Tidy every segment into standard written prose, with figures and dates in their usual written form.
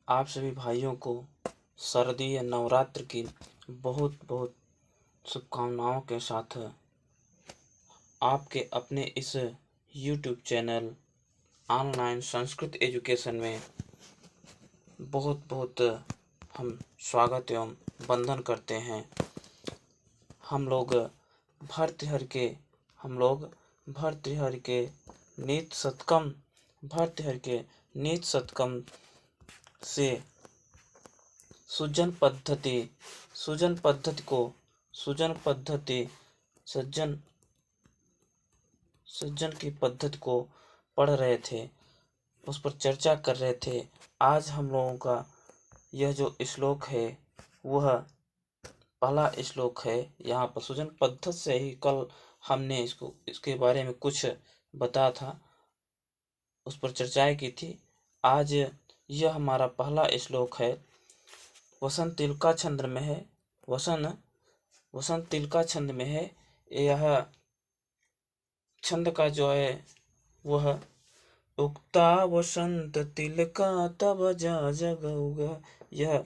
आप सभी भाइयों को शारदीय नवरात्र की बहुत बहुत शुभकामनाओं के साथ आपके अपने इस YouTube channel online Sanskrit education में बहुत बहुत हम स्वागत एवं वंदन करते हैं। हम लोग भर्तृहरि के नीत सत्कम से सज्जन की पद्धति को पढ़ रहे थे, उस पर चर्चा कर रहे थे। आज हम लोगों का यह जो श्लोक है वह पहला श्लोक है। यहाँ पर सुजन पद्धति से ही कल हमने इसके बारे में कुछ बताया था, उस पर चर्चाएं की थी। आज यह हमारा पहला श्लोक है। वसंत तिलका छंद में है। वसंत तिलका छंद में है। यह छंद का जो है वह उगता वसंत तिलका तब जा जगउगा, यह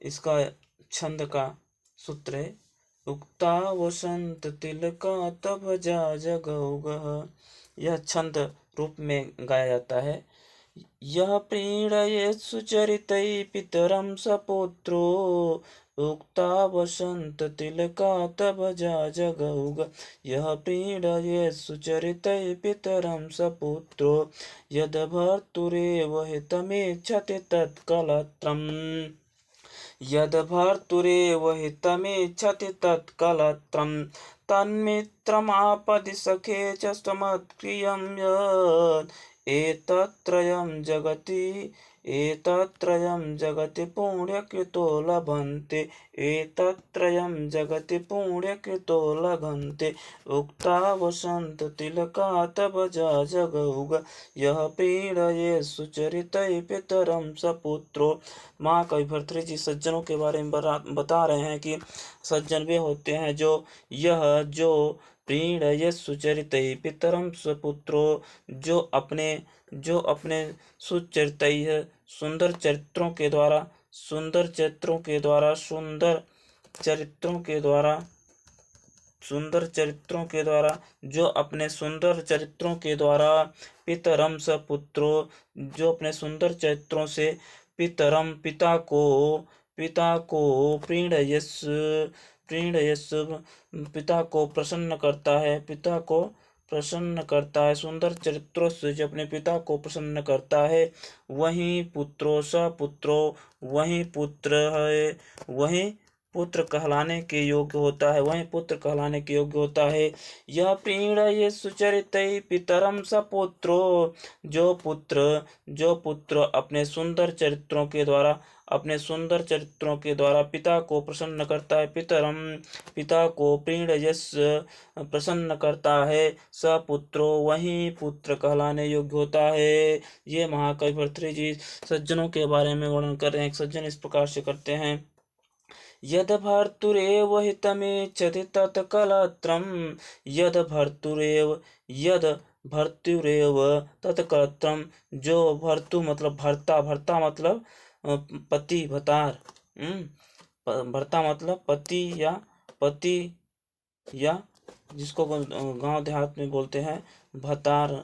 इसका छंद का सूत्र है। उगता वसंत तिलका तब जा जगउगा, यह छंद रूप में गाया जाता है। यह प्रीणयेत् सुचरितैः पितरं सपुत्रो उक्ता वसंत तिलका तब जा जगउगा, यह प्रीणयेत् सुचरितैः पितरं सपुत्रो यद भर्तुरेव हितमेच्छति तत्कलत्रम्, यद भर्तुरेव हितमेच्छति तत्कलत्रम् तन्मित्रमापदि सखे च समत्क्रियं यत् एतत्त्रयं जगति पुण्यकृतो लभन्ते, एतत्त्रयं जगति पुण्यकृतो लभन्ते। उक्ता वसंत तिलका तब जा जगउगा, यह प्रीणयेत् सुचरितैः पितरं सपुत्रो। महाकवि भर्तृहरि जी सज्जनों के बारे में बता रहे हैं कि सज्जन वे होते हैं जो प्रीणयेत् सुचरितैः पितरं सपुत्रो, जो अपने सुचरितैः सुंदर चरित्रों के द्वारा पितरम सपुत्रो, जो अपने सुंदर चरित्रों से पितरम पिता को प्रीणयस् पिता को प्रसन्न करता है। सुंदर चरित्रों से जो अपने पिता को प्रसन्न करता है, वही सपुत्रो, वही पुत्र है, वही पुत्र कहलाने के योग्य होता है। यह प्रीणयेत् सुचरितैः पितरं सपुत्रो, जो पुत्र अपने सुंदर चरित्रों के द्वारा पिता को प्रसन्न करता है। पिता को प्रीणयस् प्रसन्न करता है। सपुत्रो, वही पुत्र कहलाने योग्य होता है। ये महाकवि भर्तृहरि जी सज्जनों के बारे में वर्णन कर रहे हैं। सज्जन इस प्रकार से करते हैं। यद भर्तुरेव हितमेच्छति तत्कलत्रम्, यद भर्तुरेव तत्कलत्रम्, जो भर्तु मतलब भर्ता मतलब पति भतार, भर्ता मतलब पति या जिसको गांव देहात में बोलते हैं भतार।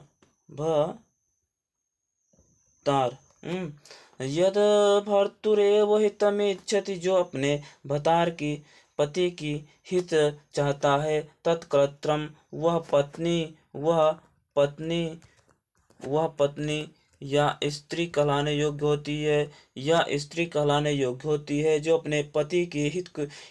यद भर्तुरेव हितमेच्छति, जो अपने भतार की पति की हित चाहता है। तत्कलत्रम, वह पत्नी या स्त्री कहलाने योग्य होती है। जो अपने पति की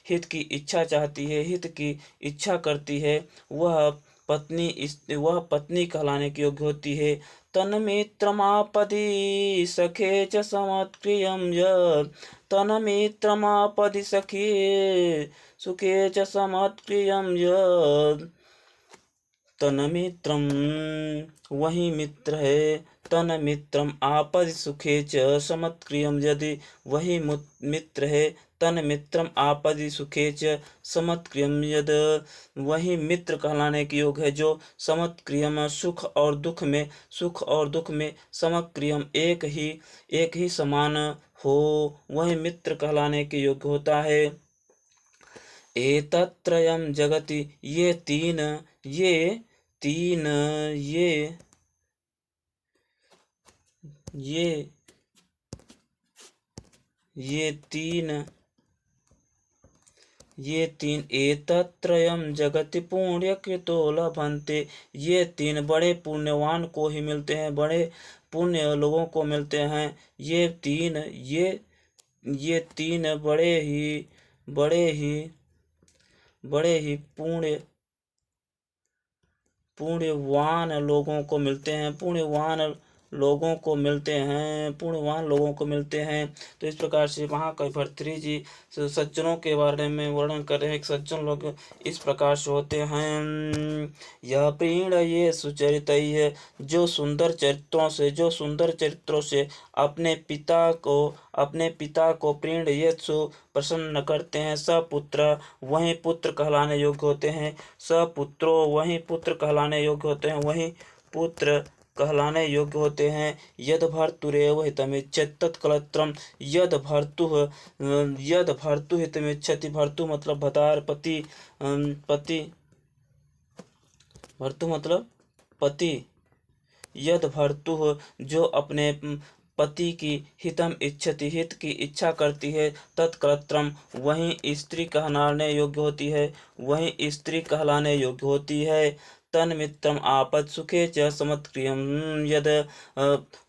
हित की इच्छा चाहती है, हित की इच्छा करती है, वह पत्नी कहलाने की योग्य होती है। तन्मित्रमापदि सखे च समत्क्रियं यत्, तन्मित्रमापदि सुखे च समत्क्रियं यत्, तन्मित्रम, वही मित्र है, तन्मित्रम् आपदि सुखे च समत्क्रियम्। यदि वही मित्र है, तन्मित्रम् आपदि सुखे च समत्क्रियम्, यद वही मित्र कहलाने के योग है जो समत्क्रियम सुख और दुख में समक्रियम एक ही समान हो, वही मित्र कहलाने के योग्य होता है। एतत्त्रयम् जगति, ये तीन एतत्त्रयम् जगति पुण्यकृतो लभन्ते, ये तीन बड़े पुण्यवान को ही मिलते हैं, बड़े पुण्य लोगों को मिलते हैं। ये तीन बड़े ही पुण्यवान लोगों को मिलते हैं, पुण्यवान लोगों को मिलते हैं। तो इस प्रकार से महाकवि भर्तृहरि जी सज्जनों के बारे में वर्णन कर रहे हैं। सज्जन लोग इस प्रकार से होते हैं। यह प्रीण ये सुचरितैः, जो सुंदर चरित्रों से अपने पिता को प्रीण ये प्रसन्न करते हैं। सपुत्र, वही पुत्र कहलाने योग्य होते हैं। सपुत्रो, वही पुत्र कहलाने योग्य होते हैं। यद भर्तुरेव हितमिच्छति तत्कलत्रम्, यद भर्तु हितमिच्छति, भर्तु मतलब भतार, पति। यद भर्तु, जो अपने पति की हितम इच्छति, हित की इच्छा करती है। तत्कलत्रम, वही स्त्री कहलाने योग्य होती है। तन्मित्रम आपद सुखे च समत्क्रियम, यद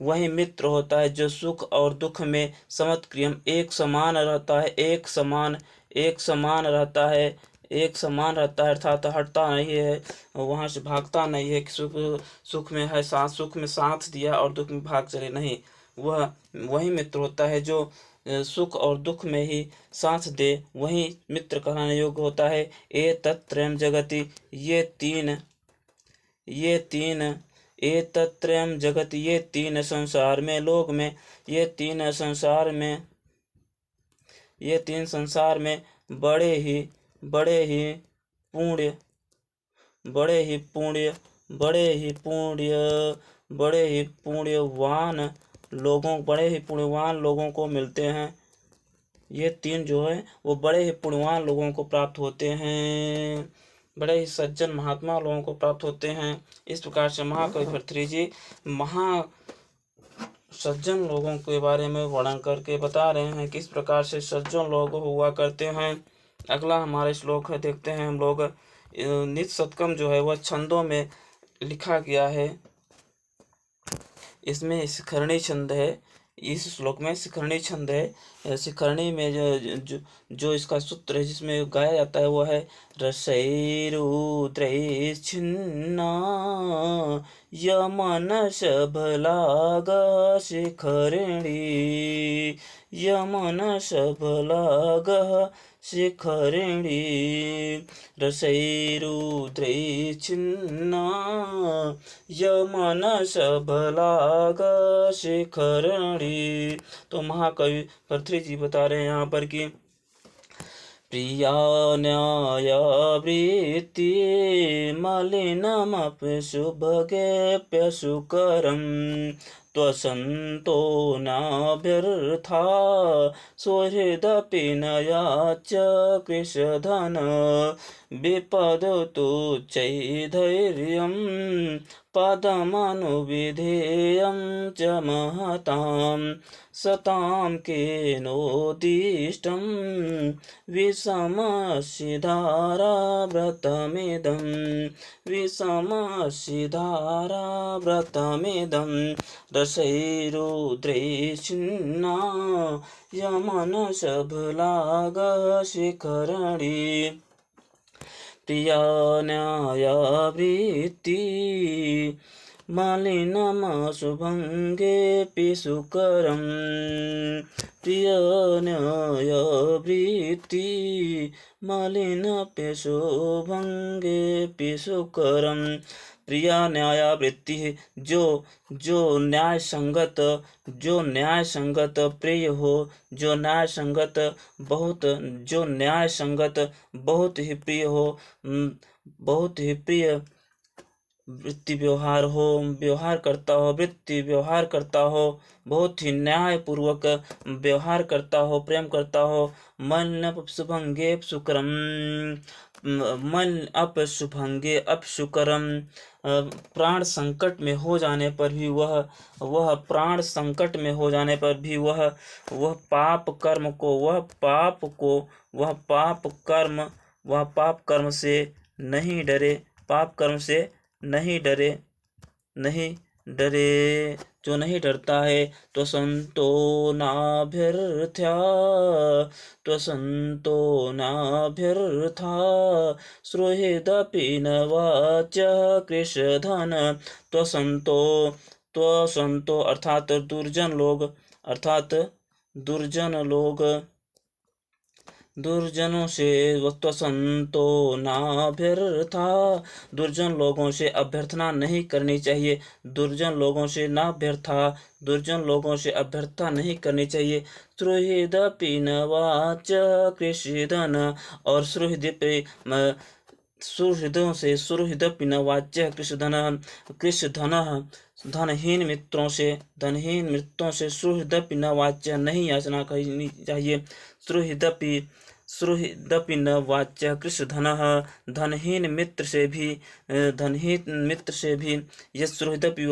वही मित्र होता है जो सुख और दुख में समत्क्रियम एक समान रहता है, अर्थात हटता नहीं है, वहां से भागता नहीं है कि सुख में है साथ, सुख में साथ दिया और दुख में भाग चले, नहीं, वही मित्र होता है जो सुख और दुख में ही साथ दे, वही मित्र कहलाने योग्य होता है। एतत्त्रयम् जगति, ये तीन संसार में, लोक में, ये तीन संसार में बड़े ही पुण्यवान लोगों को मिलते हैं। ये तीन जो है वो बड़े ही पुण्यवान लोगों को प्राप्त होते हैं, बड़े ही सज्जन महात्मा लोगों को प्राप्त होते हैं। इस प्रकार से महाकवि भर्तृहरि जी सज्जन लोगों के बारे में वर्णन करके बता रहे हैं किस प्रकार से सज्जन लोग हुआ करते हैं। अगला हमारे श्लोक है, देखते हैं हम लोग। निज शतकम जो है वह छंदों में लिखा गया है। इसमें शिखरणी छंद है, इस श्लोक में शिखरणी छंद है। शिखरणी में जो इसका सूत्र है जिसमें गाया जाता है वो है रसैरुद्रैश्छिन्ना यमनशभलाग शिखरिणी, रसैरुद्रैश्छिन्ना यमनशभलाग शिखरिणी। तो महाकवि भर्तृहरि जी बता रहे हैं यहाँ पर कि प्रिया न्यायवृत्ति मलिनमप्यशुभगेऽप्यशुकरम्, त्वसन्तो नाभ्यर्था सुहृदपि न याच कृशधन, विपदतु चैधैर्यं पदमनुविधेयं च महतां, सतां केनोदिष्टं विषमसिधाराव्रतमिदं, रसैरुद्रैश्छिन्ना यमनशभलाग शिखरिणी। प्रिया न्यायवृत्ति मलिनमशुभङ्गेऽपि सुकरम्, प्रिया न्यायवृत्ति मलिनप्यशुभङ्गेऽपि सुकरम्, प्रिया न्यायावृत्ति, जो जो न्याय संगत प्रिय हो, जो न्याय संगत बहुत ही प्रिय हो, बहुत ही प्रिय वृत्ति व्यवहार करता हो, बहुत ही न्याय पूर्वक व्यवहार करता हो, प्रेम करता हो। मन शुभंगे सुकरम, मन अपशुभंगे अपशुकरम, प्राण संकट में हो जाने पर भी वह प्राण संकट में हो जाने पर भी वह पाप कर्म को वह पाप कर्म से नहीं डरे, पाप कर्म से नहीं डरे, जो नहीं डरता है। तो संतो नाभ्यर्था सुहृदपि न वाच्यः कृशधन। तो संतो अर्थात दुर्जन लोग दुर्जनों से त्वसंतो नाभ्यर्था, दुर्जन लोगों से अभ्यर्थना नहीं करनी चाहिए, दुर्जन लोगों से अभ्यर्थना नहीं करनी चाहिए। सुहृदपि न वाच्यः कृशधन, और सुहृदपि न वाच्यः कृशधन, धनहीन मित्रों से सुहृदपि न वाच्य नहीं याचना करनी चाहिए। सुहृदपि न वाच्य कृशधनः, धनहीन मित्र से भी यह सुहृदपि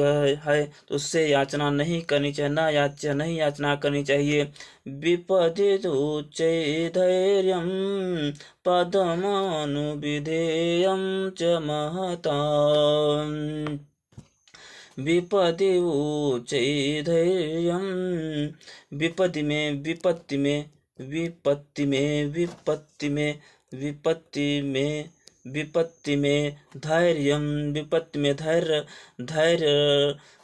है तो उससे याचना नहीं करनी चाहिए, नहीं याचना करनी चाहिए। विपदितु चैधैर्यं पदमानुविधेयं च महताम्, विपत्ति में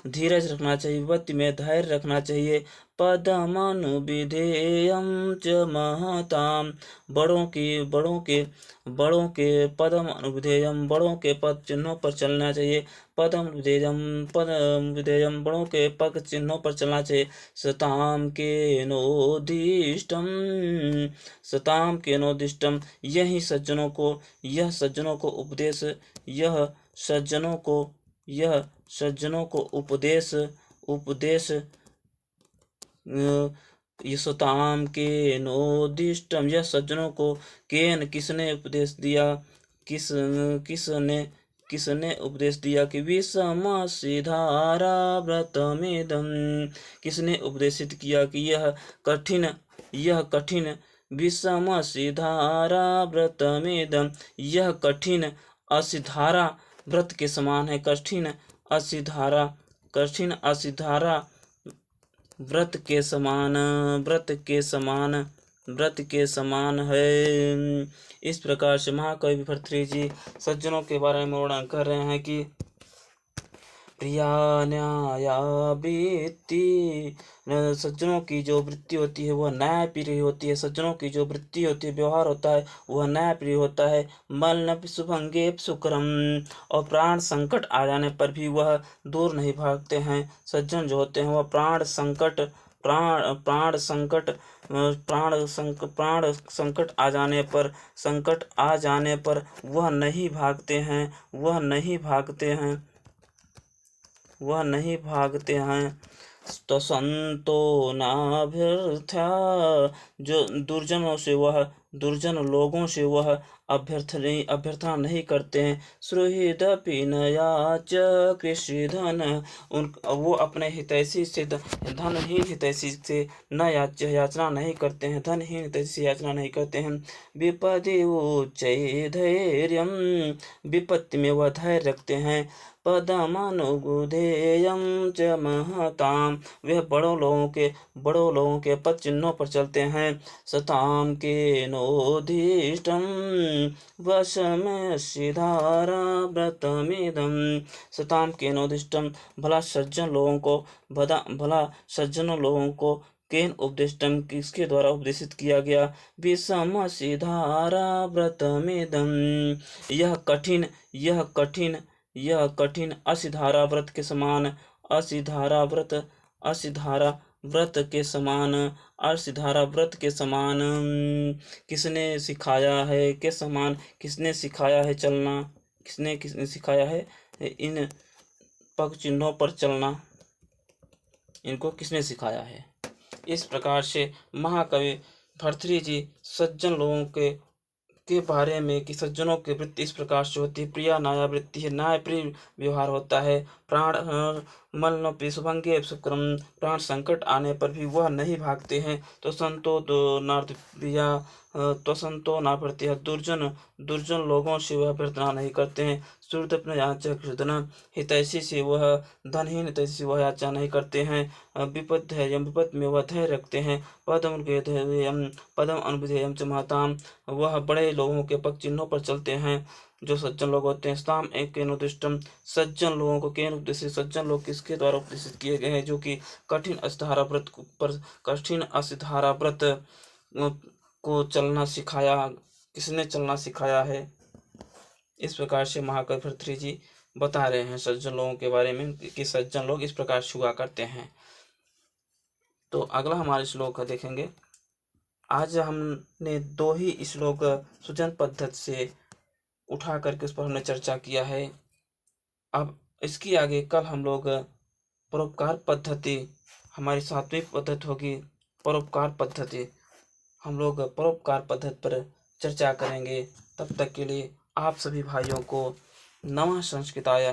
धीरज रखना चाहिए, विपत्ति में धैर्य रखना चाहिए। पदमनुविधेयं च महताम्, बड़ों के पदम अनुविधेयम, बड़ों के पद चिन्हों पर चलना चाहिए। पदम विधेयम, बड़ों के पद चिन्हों पर चलना चाहिए। सताम के नोदिष्टम, यह सज्जनों को उपदेश सताम के नोदिष्टम, यह सज्जनों को किसने उपदेश दिया, किसने उपदेश दिया कि विषमसिधारा व्रतमिदं, किसने उपदेशित किया कि यह कठिन विषमसिधारा व्रतमिदं, यह कठिन असिधारा व्रत के समान है। कठिन असिधारा व्रत के समान है। इस प्रकार से महाकवि भर्तृहरि जी सज्जनों के बारे में वर्णन कर रहे हैं कि प्रिया न्यायावृत्ति, सज्जनों की जो वृत्ति होती है वह न्याय प्रिय होती है। सज्जनों की जो वृत्ति होती है, व्यवहार होता है, वह न्याय प्रिय होता है। मलनपि शुभंगे सुकरम, और प्राण संकट आ जाने पर भी वह दूर नहीं भागते हैं। सज्जन जो होते हैं वह प्राण संकट आ जाने पर वह नहीं भागते हैं। तो संतो नाभ्यर्था, जो दुर्जन लोगों से वह अभ्यर्थना नहीं करते हैं। सुहृदपि न याच्यः कृशधन, वो अपने हितैषी से धनहीन हितैषी से न याचना नहीं करते हैं, धनहीन हितैषी से याचना नहीं करते हैं। विपदिवो चैधैर्यं, विपत्ति में वह धैर्य रखते हैं। पदमनुविधेयं च महताम्, वे बड़ों लोगों के पद चिन्हों पर चलते हैं। सताम के नोदिष्टं वशमसिधारा व्रतमिदं, सताम के नोदिष्टम, भला सज्जनों लोगों को केन उपदिष्टम, किसके द्वारा उपदेशित किया गया। विषमसिधारा व्रतमिदं, यह कठिन यह कठिन असिधारा व्रत के समान असिधारा व्रत असिधारा व्रत के समान असिधारा व्रत के समान किसने सिखाया है के समान किसने सिखाया है चलना किसने किसने सिखाया है इन पग चिन्हों पर चलना इनको किसने सिखाया है। इस प्रकार से महाकवि भर्तृहरि जी सज्जन लोगों के बारे में कि सज्जनों की वृत्ति इस प्रकार से होती है। प्रिया नाया वृत्ति है, न्याय प्रिय व्यवहार होता है। प्राण मल शुभंगे शुक्रम, प्राण संकट आने पर भी वह नहीं भागते हैं। तो संतो दो नार्थ प्रिया तो संतो ना प्रति दुर्जन दुर्जन लोगों से वह प्रार्थना नहीं करते हैं। सूर्य याचना हितैषी से वह धनहीन हितैषी से वह याचना नहीं करते हैं। विपद है यम विपद में वह धैर्य रखते हैं। पदम पदम अनुविधेयम च महताम, वह बड़े लोगों के पग चिन्हों पर चलते हैं जो सज्जन लोग होते हैं। स्थाम एक केनुदिष्टम, सज्जन लोगों को केन उपदेशित सज्जन लोग किसके द्वारा उपदेशित किए गए हैं जो कि कठिन असिधारा व्रत पर कठिन असिधारा व्रत को चलना सिखाया किसने चलना सिखाया है। इस प्रकार से महाकवि भर्तृहरि जी बता रहे हैं सज्जन लोगों के बारे में कि सज्जन लोग इस प्रकार से हुआ करते हैं। तो अगला हमारे श्लोक देखेंगे। आज हमने दो ही श्लोक सुजन पद्धति से उठा करके उस पर हमने चर्चा किया है। अब इसकी आगे कल हम लोग परोपकार पद्धति हमारी 7वीं पद्धति होगी। परोपकार पद्धति हम लोग परोपकार पद्धति पर चर्चा करेंगे। तब तक के लिए आप सभी भाइयों को नमः संस्कृताय